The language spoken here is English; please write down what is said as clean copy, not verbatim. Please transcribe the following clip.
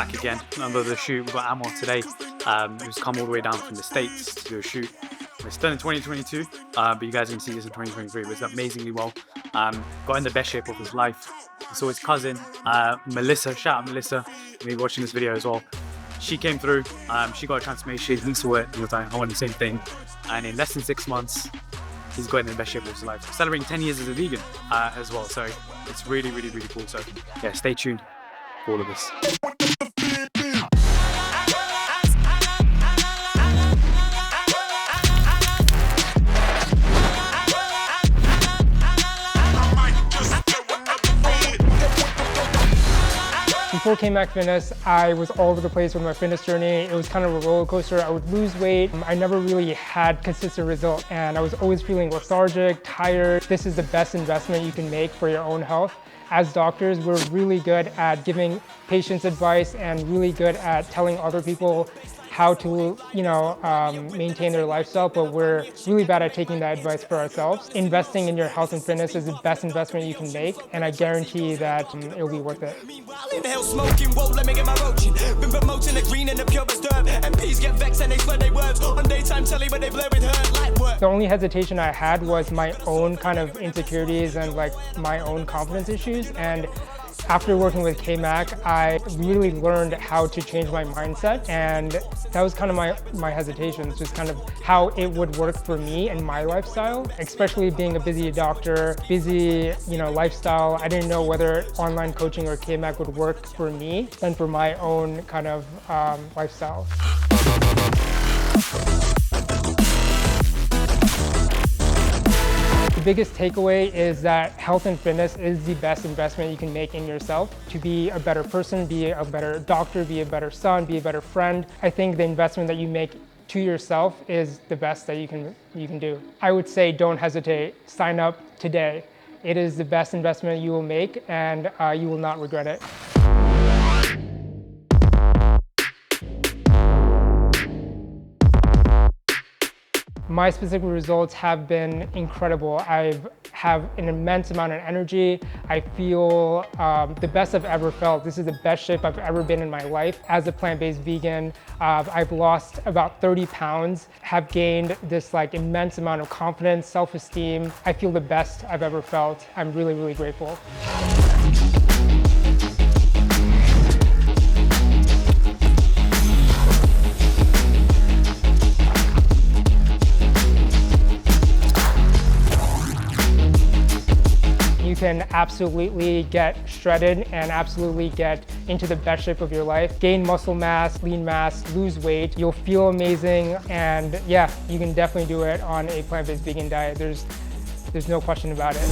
back again. Remember the shoot, we got Amar today, who's come all the way down from the States to do a shoot. It's done in 2022, but you guys can see this in 2023. It was amazingly well. Got in the best shape of his life. So his cousin, Melissa, shout out Melissa, maybe watching this video as well. She came through, she got a transformation, he saw it, he was like, I want the same thing. And in less than 6 months, he's got in the best shape of his life. Celebrating 10 years as a vegan as well. So it's really, really, really cool. So yeah, stay tuned for all of this. Before Kmak Fitness, I was all over the place with my fitness journey. It was kind of a roller coaster. I would lose weight. I never really had consistent results, and I was always feeling lethargic, tired. This is the best investment you can make for your own health. As doctors, we're really good at giving patients advice and really good at telling other people how to, maintain their lifestyle, but we're really bad at taking that advice for ourselves. Investing in your health and fitness is the best investment you can make, and I guarantee that it'll be worth it. The only hesitation I had was my own kind of insecurities and like my own confidence issues, and after working with Kmak, I really learned how to change my mindset, and that was kind of my hesitations, just kind of how it would work for me and my lifestyle, especially being a busy doctor, busy, lifestyle. I didn't know whether online coaching or Kmak would work for me and for my own kind of lifestyle. The biggest takeaway is that health and fitness is the best investment you can make in yourself to be a better person, be a better doctor, be a better son, be a better friend. I think the investment that you make to yourself is the best that you can do. I would say don't hesitate, sign up today. It is the best investment you will make, and you will not regret it. My specific results have been incredible. I have an immense amount of energy. I feel the best I've ever felt. This is the best shape I've ever been in my life. As a plant-based vegan, I've lost about 30 pounds, have gained this immense amount of confidence, self-esteem. I feel the best I've ever felt. I'm really, really grateful. You can absolutely get shredded and absolutely get into the best shape of your life. Gain muscle mass, lean mass, lose weight. You'll feel amazing, and yeah, you can definitely do it on a plant-based vegan diet. There's no question about it.